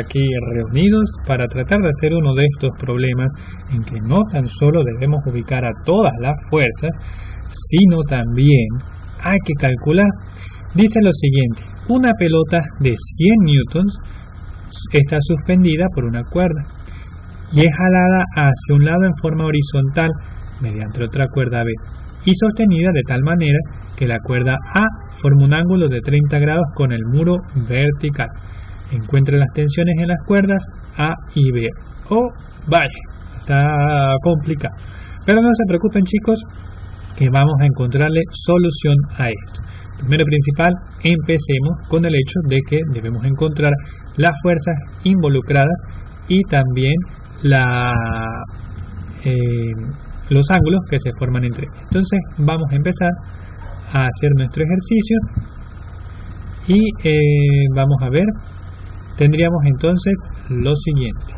aquí reunidos para tratar de hacer uno de estos problemas en que no tan solo debemos ubicar a todas las fuerzas, sino también hay que calcular. Dice lo siguiente: una pelota de 100 newtons está suspendida por una cuerda y es jalada hacia un lado en forma horizontal mediante otra cuerda B y sostenida de tal manera que la cuerda A forma un ángulo de 30 grados con el muro vertical. Encuentre las tensiones en las cuerdas A y B. Vaya, está complicado. Pero no se preocupen, chicos, que vamos a encontrarle solución a esto. Primero y principal, empecemos con el hecho de que debemos encontrar las fuerzas involucradas y también los ángulos que se forman entre ellos. Entonces vamos a empezar a hacer nuestro ejercicio y vamos a ver. Tendríamos entonces lo siguiente.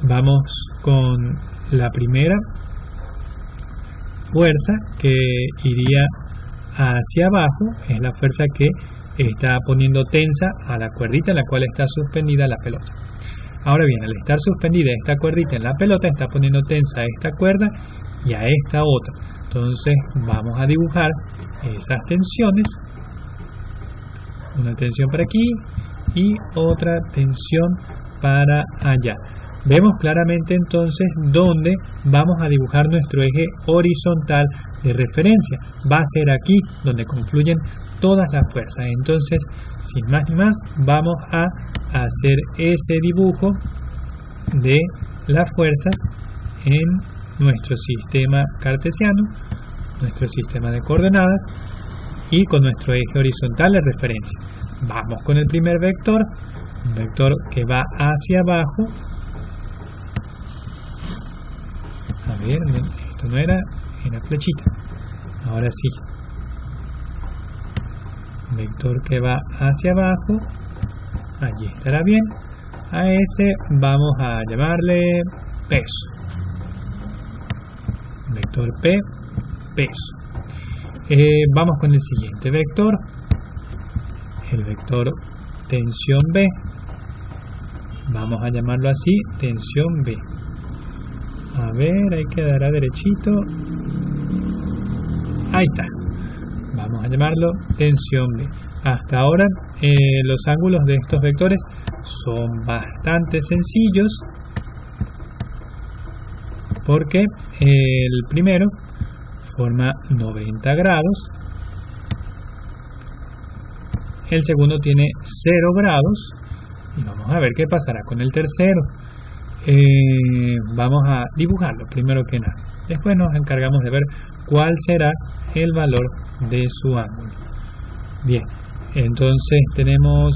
Vamos con la primera fuerza que iría hacia abajo, es la fuerza que está poniendo tensa a la cuerdita en la cual está suspendida la pelota. Ahora bien, al estar suspendida esta cuerdita en la pelota, está poniendo tensa a esta cuerda y a esta otra. Entonces vamos a dibujar esas tensiones. Una tensión para aquí y otra tensión para allá. Vemos claramente entonces dónde vamos a dibujar nuestro eje horizontal de referencia. Va a ser aquí donde confluyen todas las fuerzas. Entonces, sin más ni más, vamos a hacer ese dibujo de las fuerzas en nuestro sistema cartesiano, nuestro sistema de coordenadas, y con nuestro eje horizontal de referencia. Vamos con el primer vector, un vector que va hacia abajo. A ver, esto no era flechita. Ahora sí. Vector que va hacia abajo. Allí estará bien. A ese vamos a llamarle peso. Vector P, peso. Vamos con el siguiente vector. El vector tensión B. Vamos a llamarlo así, tensión B. A ver, ahí quedará derechito. Ahí está. Vamos a llamarlo tensión B. Hasta ahora los ángulos de estos vectores son bastante sencillos, porque el primero forma 90 grados, el segundo tiene 0 grados y vamos a ver qué pasará con el tercero. Vamos a dibujarlo primero que nada, después nos encargamos de ver cuál será el valor de su ángulo. Bien, entonces tenemos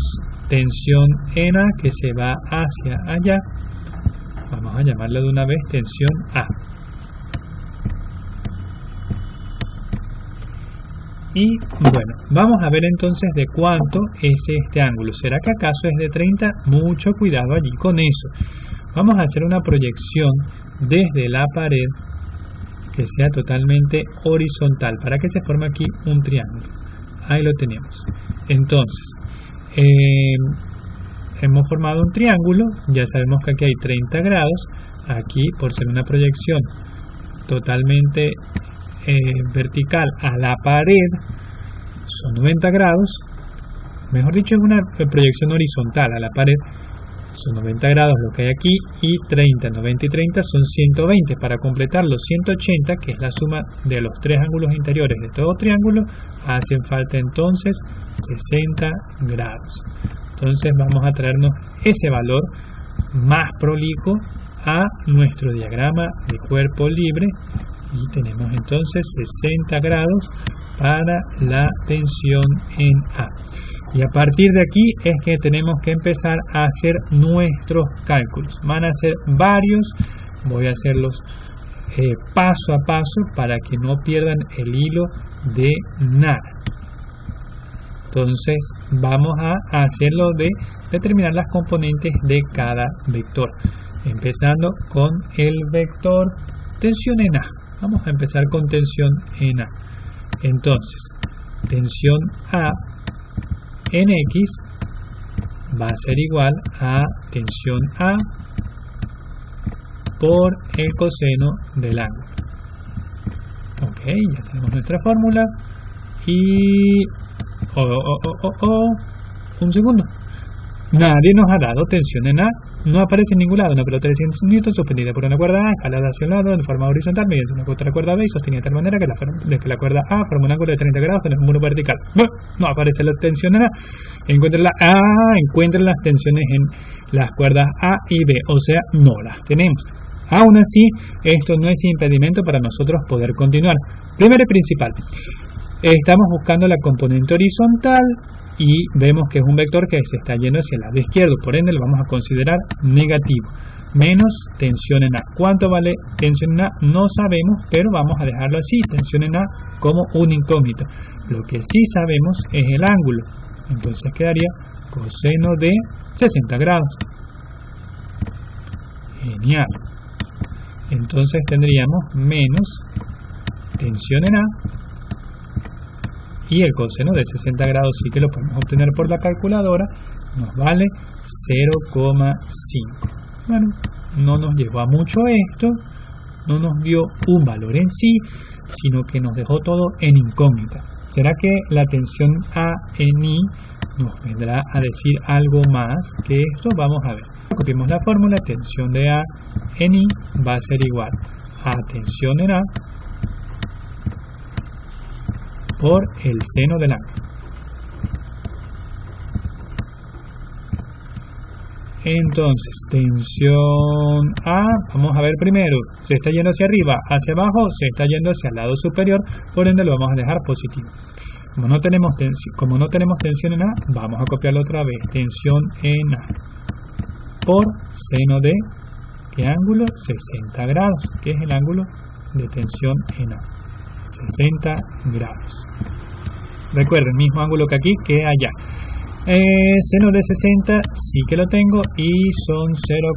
tensión en A que se va hacia allá. Vamos a llamarlo de una vez tensión A. Y bueno, vamos a ver entonces de cuánto es este ángulo. ¿Será que acaso es de 30? Mucho cuidado allí con eso. Vamos a hacer una proyección desde la pared que sea totalmente horizontal para que se forme aquí un triángulo. Ahí lo tenemos. Entonces, hemos formado un triángulo. Ya sabemos que aquí hay 30 grados. Aquí, por ser una proyección totalmente vertical a la pared, son 90 grados. Mejor dicho, es una proyección horizontal a la pared. Son 90 grados lo que hay aquí, y 30, 90 y 30 son 120. Para completar los 180, que es la suma de los tres ángulos interiores de todo triángulo, hacen falta entonces 60 grados. Entonces vamos a traernos ese valor más prolijo a nuestro diagrama de cuerpo libre, y tenemos entonces 60 grados para la tensión en A. Y a partir de aquí es que tenemos que empezar a hacer nuestros cálculos. Van a ser varios, voy a hacerlos paso a paso para que no pierdan el hilo de nada. Entonces vamos a hacerlo de determinar las componentes de cada vector. Empezando con el vector tensión en A. Vamos a empezar con tensión en A. Entonces, tensión A en X va a ser igual a tensión A por el coseno del ángulo. Ok, ya tenemos nuestra fórmula. Y... un segundo. Nadie nos ha dado tensión en A. No aparece en ningún lado una pelota de 100 Newton suspendida por una cuerda A, escalada hacia un lado de forma horizontal mediante una otra cuerda B y sostenida de tal manera que la cuerda A forma un ángulo de 30 grados con el muro vertical. No aparece la tensión en A. Encuentra las tensiones en las cuerdas A y B, o sea, no las tenemos. Aún así, esto no es impedimento para nosotros poder continuar. Primero y principal, estamos buscando la componente horizontal y vemos que es un vector que se está yendo hacia el lado izquierdo, por ende lo vamos a considerar negativo. Menos tensión en A. ¿Cuánto vale tensión en A? No sabemos, pero vamos a dejarlo así, tensión en A como una incógnita. Lo que sí sabemos es el ángulo. Entonces quedaría coseno de 60 grados. Genial. Entonces tendríamos menos tensión en A y el coseno de 60 grados sí que lo podemos obtener por la calculadora, nos vale 0,5. Bueno, no nos llevó a mucho esto, no nos dio un valor en sí, sino que nos dejó todo en incógnita. ¿Será que la tensión A en I nos vendrá a decir algo más que esto? Vamos a ver. Copiamos la fórmula, tensión de A en I va a ser igual a tensión en A por el seno del ángulo. Entonces, tensión A, vamos a ver primero, se está yendo hacia arriba, hacia abajo, se está yendo hacia el lado superior, por ende lo vamos a dejar positivo. Como no tenemos tensión en A, vamos a copiarlo otra vez, tensión en A por seno de, ¿qué ángulo? 60 grados, que es el ángulo de tensión en A, 60 grados. Recuerden, mismo ángulo que aquí, que allá. Seno de 60 sí que lo tengo y son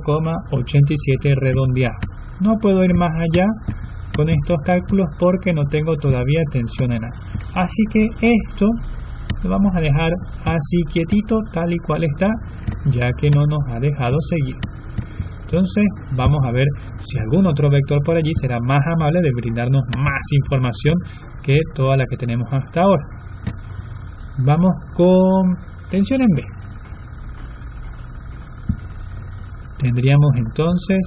0,87 redondeado. No puedo ir más allá con estos cálculos porque no tengo todavía tensión en A. Así que esto lo vamos a dejar así quietito, tal y cual está, ya que no nos ha dejado seguir. Entonces vamos a ver si algún otro vector por allí será más amable de brindarnos más información que toda la que tenemos hasta ahora. Vamos con tensión en B. Tendríamos entonces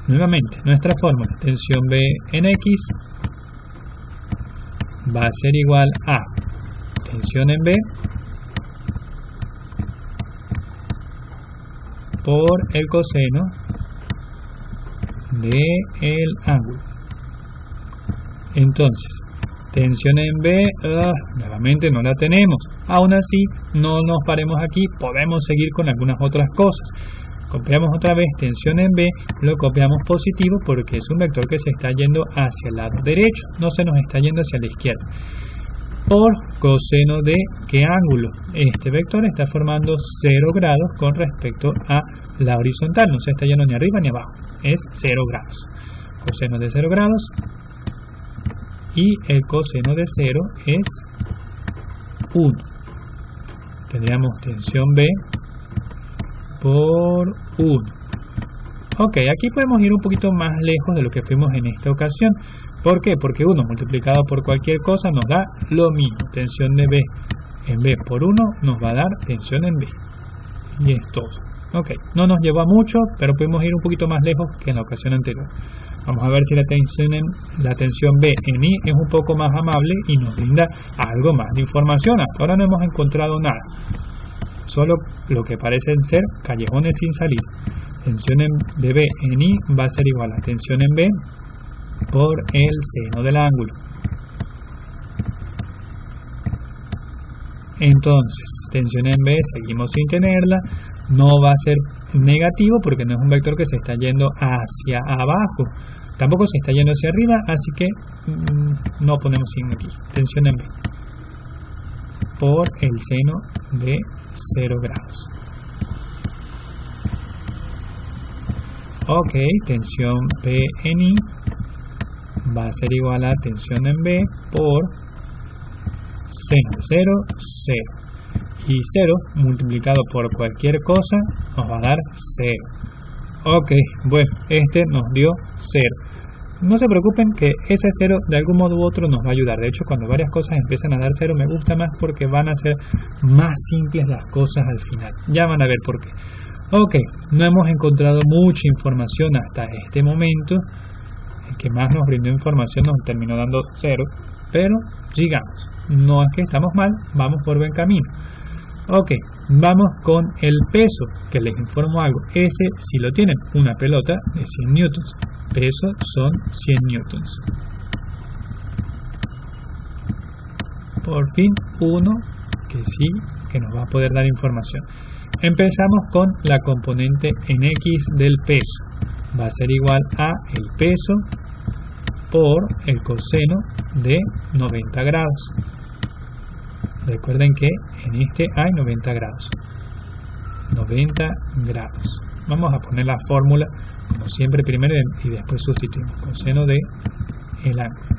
nuevamente nuestra fórmula, tensión B en X va a ser igual a tensión en B por el coseno del ángulo. Entonces, tensión en B, nuevamente no la tenemos. Aún así, no nos paremos aquí, podemos seguir con algunas otras cosas. Copiamos otra vez tensión en B, lo copiamos positivo porque es un vector que se está yendo hacia el lado derecho, no se nos está yendo hacia la izquierda. Por coseno de ¿qué ángulo? Este vector está formando 0 grados con respecto a la horizontal, no se está yendo ni arriba ni abajo, es 0 grados. Coseno de 0 grados y el coseno de 0 es 1. Tendríamos tensión B por 1. Ok, aquí podemos ir un poquito más lejos de lo que fuimos en esta ocasión. ¿Por qué? Porque 1 multiplicado por cualquier cosa nos da lo mismo. Tensión de B en B por 1 nos va a dar tensión en B. Y es todo. Ok, no nos llevó a mucho, pero podemos ir un poquito más lejos que en la ocasión anterior. Vamos a ver si la tensión B en I es un poco más amable y nos brinda algo más de información. Hasta ahora no hemos encontrado nada. Solo lo que parecen ser callejones sin salida. Tensión de B en I va a ser igual a tensión en B por el seno del ángulo. Entonces, tensión en B seguimos sin tenerla, no va a ser negativo porque no es un vector que se está yendo hacia abajo, tampoco se está yendo hacia arriba, así que no ponemos signo aquí. Tensión en B por el seno de 0 grados. Ok, tensión P en I va a ser igual a tensión en B por seno de 0, 0. y 0 multiplicado por cualquier cosa nos va a dar 0. Ok, bueno, este nos dio 0. No se preocupen que ese 0 de algún modo u otro nos va a ayudar. De hecho, cuando varias cosas empiezan a dar 0 me gusta más porque van a ser más simples las cosas al final. Ya van a ver por qué. Ok, no hemos encontrado mucha información hasta este momento. El que más nos brindó información nos terminó dando 0, pero sigamos. No es que estamos mal, vamos por buen camino. Ok, vamos con el peso, que les informo algo. Ese sí lo tienen, una pelota de 100 newtons. Peso son 100 newtons. Por fin uno que sí, que nos va a poder dar información. Empezamos con la componente en X del peso. Va a ser igual a el peso por el coseno de 90 grados. Recuerden que en este hay 90 grados. 90 grados. Vamos a poner la fórmula, como siempre, primero y después sustituimos. Coseno de el ángulo.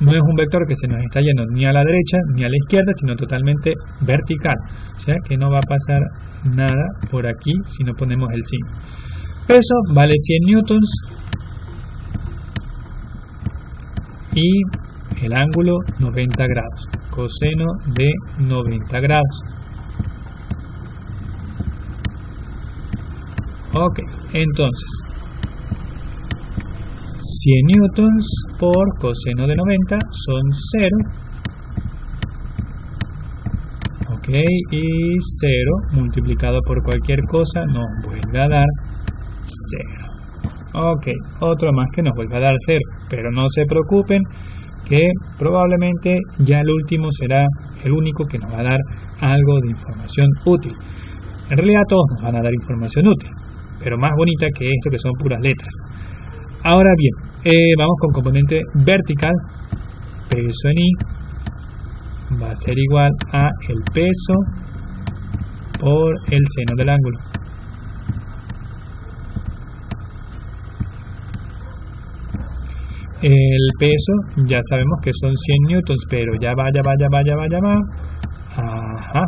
No es un vector que se nos está yendo ni a la derecha ni a la izquierda, sino totalmente vertical. O sea que no va a pasar nada por aquí si no ponemos el signo. Peso vale 100 newtons. Y el ángulo 90 grados. Coseno de 90 grados. Ok, entonces 100 newtons por coseno de 90 son 0. Ok, y 0 multiplicado por cualquier cosa nos vuelve a dar 0. Ok, otro más que nos vuelve a dar 0, pero no se preocupen que probablemente ya el último será el único que nos va a dar algo de información útil. En realidad todos nos van a dar información útil, pero más bonita que esto que son puras letras. Ahora bien, vamos con componente vertical. Peso en I va a ser igual a el peso por el seno del ángulo. El peso ya sabemos que son 100 newtons, pero ya va. Ajá.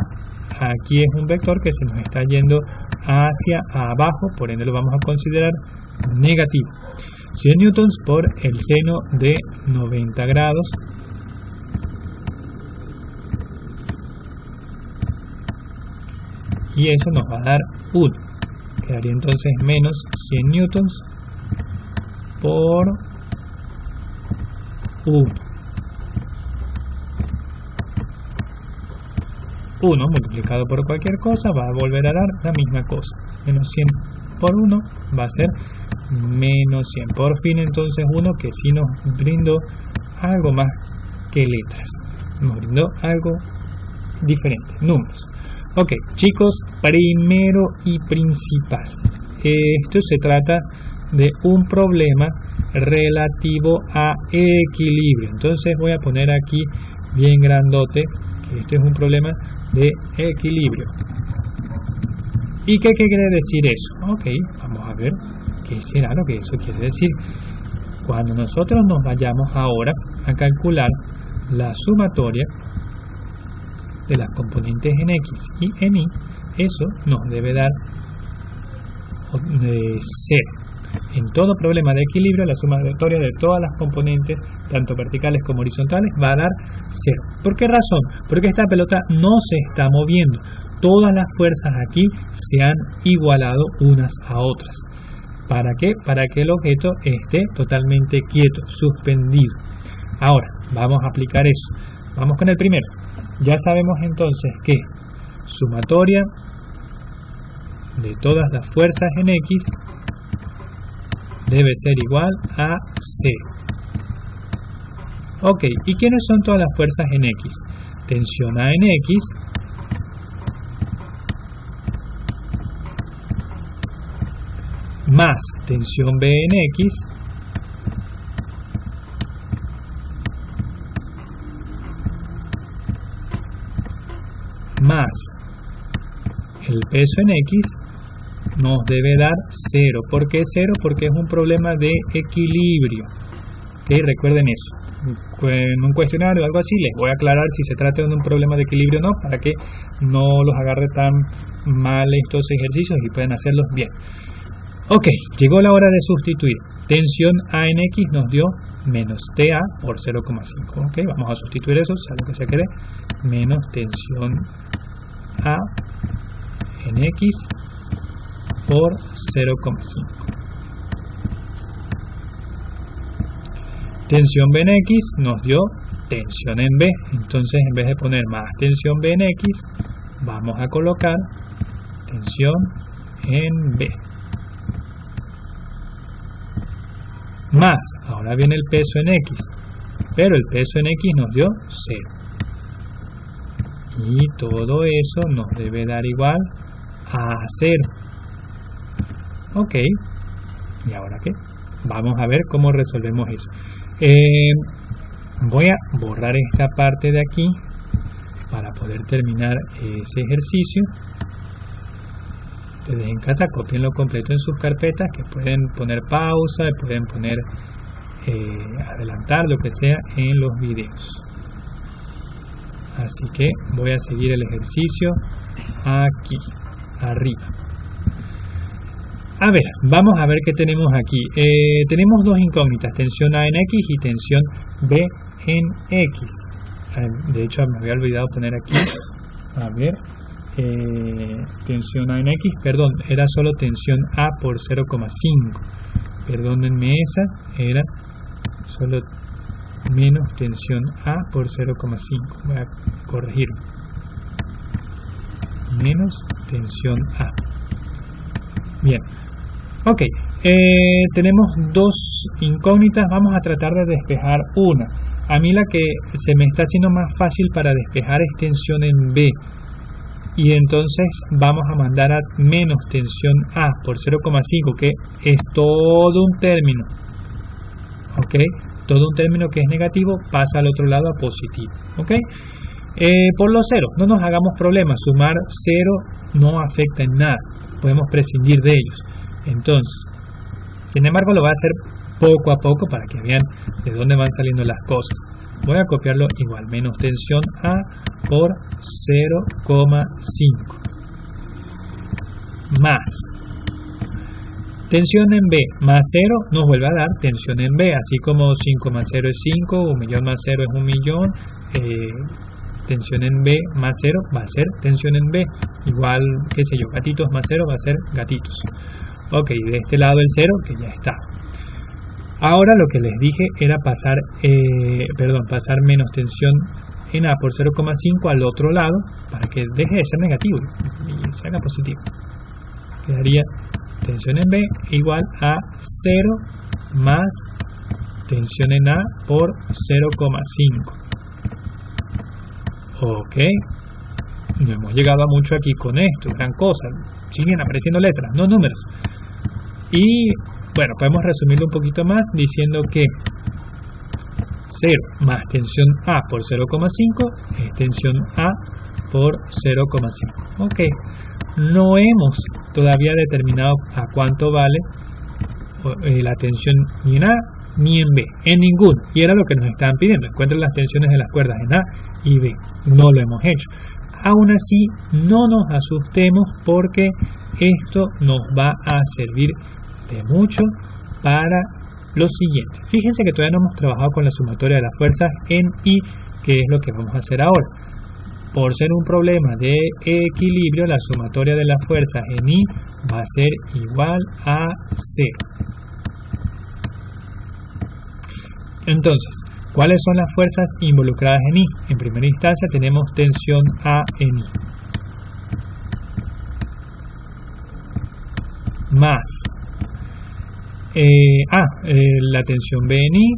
Aquí es un vector que se nos está yendo hacia abajo, por ende lo vamos a considerar negativo. 100 newtons por el seno de 90 grados. Y eso nos va a dar 1. Quedaría entonces menos 100 newtons por 1. 1 multiplicado por cualquier cosa va a volver a dar la misma cosa. Menos 100 por 1 va a ser menos 100. Por fin entonces uno que sí nos brindó algo más que letras. Nos brindó algo diferente, números. Ok, chicos, primero y principal. Esto se trata de un problema relativo a equilibrio. Entonces voy a poner aquí bien grandote que este es un problema de equilibrio. ¿Y qué quiere decir eso? Ok, vamos a ver qué será lo que eso quiere decir. Cuando nosotros nos vayamos ahora a calcular la sumatoria de las componentes en X y en Y, eso nos debe dar 0. En todo problema de equilibrio, la sumatoria de todas las componentes, tanto verticales como horizontales, va a dar 0. ¿Por qué razón? Porque esta pelota no se está moviendo. Todas las fuerzas aquí se han igualado unas a otras. ¿Para qué? Para que el objeto esté totalmente quieto, suspendido. Ahora, vamos a aplicar eso. Vamos con el primero. Ya sabemos entonces que sumatoria de todas las fuerzas en X debe ser igual a 0. Ok, ¿y quiénes son todas las fuerzas en X? Tensión A en X más tensión B en X más el peso en X nos debe dar 0. ¿Por qué 0? Porque es un problema de equilibrio. ¿Okay? Recuerden eso. en un cuestionario o algo así, les voy a aclarar si se trata de un problema de equilibrio o no, para que no los agarre tan mal estos ejercicios y puedan hacerlos bien. Ok, llegó la hora de sustituir. Tensión A en X nos dio menos TA por 0,5. Ok, vamos a sustituir eso, sea lo que se quede, menos tensión A en X por 0,5. Tensión B en X nos dio tensión en B. Entonces, en vez de poner más tensión B en X, vamos a colocar tensión en B. Más, ahora viene el peso en X, pero el peso en X nos dio 0. Y todo eso nos debe dar igual a 0. Ok, ¿y ahora qué? Vamos a ver cómo resolvemos eso. Voy a borrar esta parte de aquí para poder terminar ese ejercicio. Ustedes en casa copienlo completo en sus carpetas, que pueden poner pausa, pueden poner adelantar, lo que sea en los videos. Así que voy a seguir el ejercicio aquí arriba. A ver, vamos a ver qué tenemos aquí. Tenemos dos incógnitas, tensión A en X y tensión B en X. De hecho, me había olvidado poner aquí, a ver, tensión A en X, perdón, era solo tensión A por 0,5. Perdónenme, esa era solo menos tensión A por 0,5. Voy a corregir. Menos tensión A. Bien. Ok, tenemos dos incógnitas, vamos a tratar de despejar una. A mí la que se me está haciendo más fácil para despejar es tensión en B. Y entonces vamos a mandar a menos tensión A por 0,5, que es todo un término. Ok, todo un término que es negativo pasa al otro lado a positivo. Ok, por los ceros, no nos hagamos problemas, sumar 0 no afecta en nada, podemos prescindir de ellos. Entonces, sin embargo, lo voy a hacer poco a poco para que vean de dónde van saliendo las cosas. Voy a copiarlo igual, menos tensión A por 0,5 más tensión en B más 0 nos vuelve a dar tensión en B, así como 5 más 0 es 5, 1 millón más 0 es 1 millón, tensión en B más 0 va a ser tensión en B, igual, qué sé yo, gatitos más 0 va a ser gatitos. Ok, de este lado el 0 que ya está. Ahora lo que les dije era pasar menos tensión en A por 0,5 al otro lado para que deje de ser negativo y se haga positivo. Quedaría tensión en B igual a 0 más tensión en A por 0,5. Ok, no hemos llegado a mucho aquí con esto, gran cosa. Siguen apareciendo letras, no números. Y bueno, podemos resumirlo un poquito más diciendo que 0 más tensión A por 0,5 es tensión A por 0,5. Ok, no hemos todavía determinado a cuánto vale la tensión ni en A ni en B, en ninguno. Y era lo que nos estaban pidiendo, encuentren las tensiones de las cuerdas en A y B. No lo hemos hecho. Aún así, no nos asustemos porque esto nos va a servir de mucho para lo siguiente. Fíjense que todavía no hemos trabajado con la sumatoria de las fuerzas en I, que es lo que vamos a hacer ahora. Por ser un problema de equilibrio, la sumatoria de las fuerzas en I va a ser igual a 0. Entonces, ¿cuáles son las fuerzas involucradas en I? En primera instancia tenemos tensión A en I. Más la tensión B en I.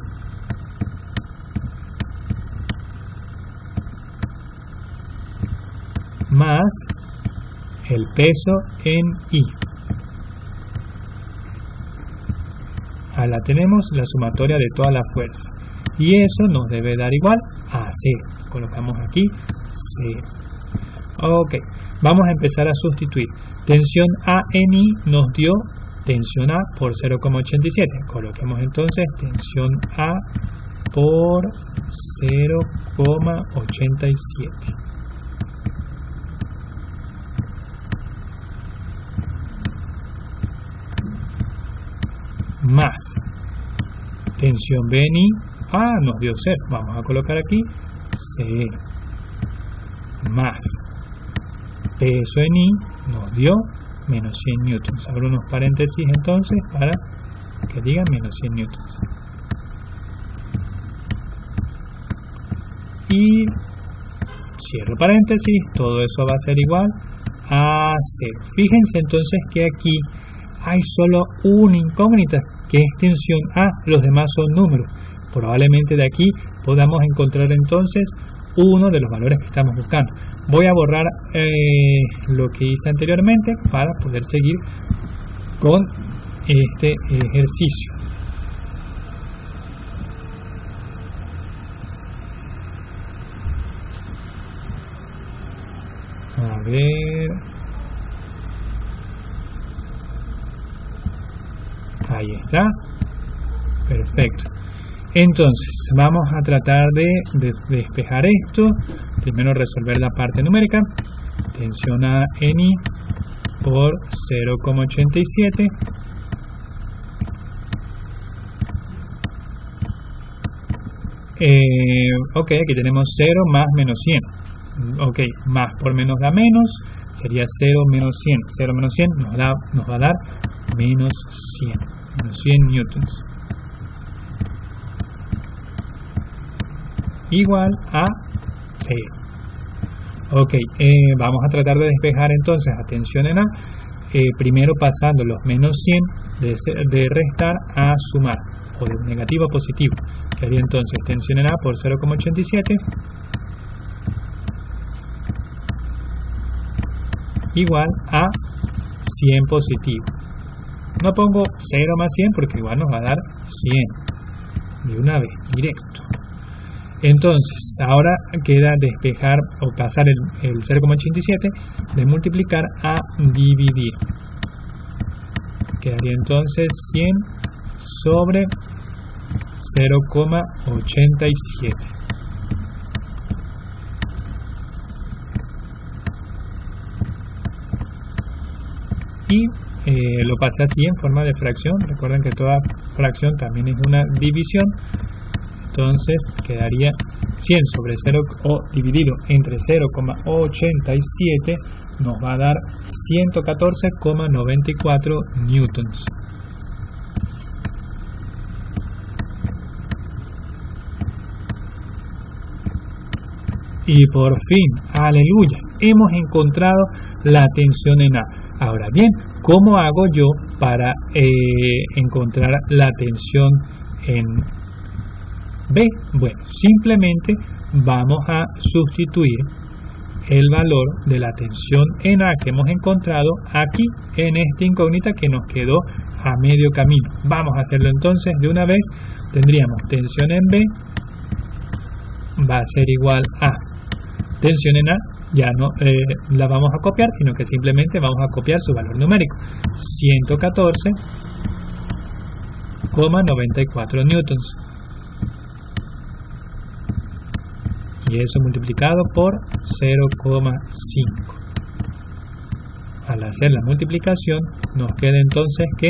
Más el peso en I. Ahora tenemos la sumatoria de todas las fuerzas. Y eso nos debe dar igual a 0. Colocamos aquí 0. Ok, vamos a empezar a sustituir. Tensión A en I nos dio tensión A por 0,87. Coloquemos entonces tensión A por 0,87. Más tensión B en I, nos dio 0, vamos a colocar aquí 0, más peso en I nos dio menos 100 newtons. Abro unos paréntesis entonces para que diga menos 100 newtons. Y cierro paréntesis, todo eso va a ser igual a 0. Fíjense entonces que aquí hay solo una incógnita, que es tensión A, los demás son números. Probablemente de aquí podamos encontrar entonces uno de los valores que estamos buscando. Voy a borrar lo que hice anteriormente para poder seguir con este ejercicio. A ver, ahí está, perfecto. Entonces vamos a tratar de despejar esto. Primero resolver la parte numérica. Tensión A en I por 0,87. Ok, aquí tenemos 0 más menos 100. Ok, más por menos da menos, sería 0 menos 100. 0 menos 100 nos va a dar menos 100. Menos 100 newtons. Igual a 0. Ok, vamos a tratar de despejar entonces a tensión en A, primero pasando los menos 100 de restar a sumar, o de negativo a positivo, que haría entonces tensión en A por 0,87 igual a 100 positivo. No pongo 0 más 100 porque igual nos va a dar 100 de una vez, directo. Entonces, ahora queda despejar o pasar el 0,87 de multiplicar a dividir. Quedaría entonces 100 sobre 0,87. Y lo pasé así en forma de fracción. Recuerden que toda fracción también es una división. Entonces quedaría 100 sobre 0 o dividido entre 0,87 nos va a dar 114,94 newtons. Y por fin, aleluya, hemos encontrado la tensión en A. Ahora bien, ¿cómo hago yo para encontrar la tensión en B? Bueno, simplemente vamos a sustituir el valor de la tensión en A que hemos encontrado aquí en esta incógnita que nos quedó a medio camino. Vamos a hacerlo entonces de una vez. Tendríamos tensión en B va a ser igual a tensión en A, ya no la vamos a copiar, sino que simplemente vamos a copiar su valor numérico, 114,94 newtons. Y eso multiplicado por 0,5. Al hacer la multiplicación nos queda entonces que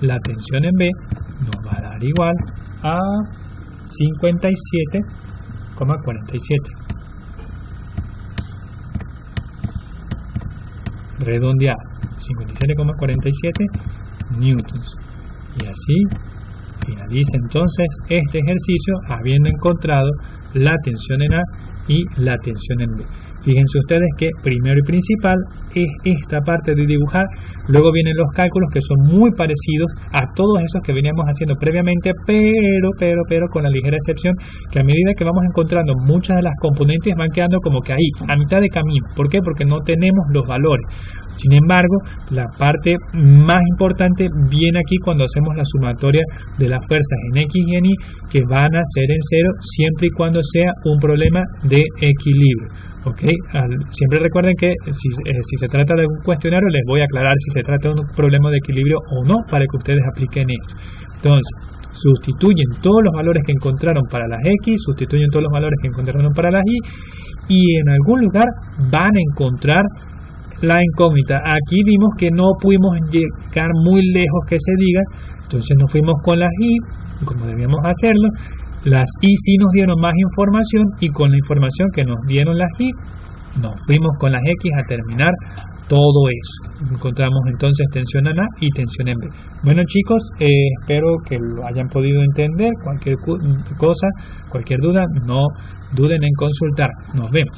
la tensión en B nos va a dar igual a 57,47. Redondeado, 57,47 newtons. Y así finaliza entonces este ejercicio habiendo encontrado la tensión en A y la tensión en B. Fíjense ustedes que primero y principal es esta parte de dibujar, luego vienen los cálculos que son muy parecidos a todos esos que veníamos haciendo previamente, pero con la ligera excepción que a medida que vamos encontrando muchas de las componentes van quedando como que ahí, a mitad de camino. ¿Por qué? Porque no tenemos los valores. Sin embargo, la parte más importante viene aquí cuando hacemos la sumatoria de las fuerzas en X y en Y que van a ser en cero siempre y cuando sea un problema de equilibrio. ¿Okay? Siempre recuerden que si se trata de un cuestionario les voy a aclarar si se trata de un problema de equilibrio o no para que ustedes apliquen esto. Entonces, sustituyen todos los valores que encontraron para las X, sustituyen todos los valores que encontraron para las Y en algún lugar van a encontrar la incógnita. Aquí vimos que no pudimos llegar muy lejos que se diga, entonces nos fuimos con las Y, como debíamos hacerlo. Las Y sí nos dieron más información y con la información que nos dieron las Y, nos fuimos con las X a terminar todo eso. Encontramos entonces tensión en A y tensión en B. Bueno chicos, espero que lo hayan podido entender. Cualquier cosa, cualquier duda, no duden en consultar. Nos vemos.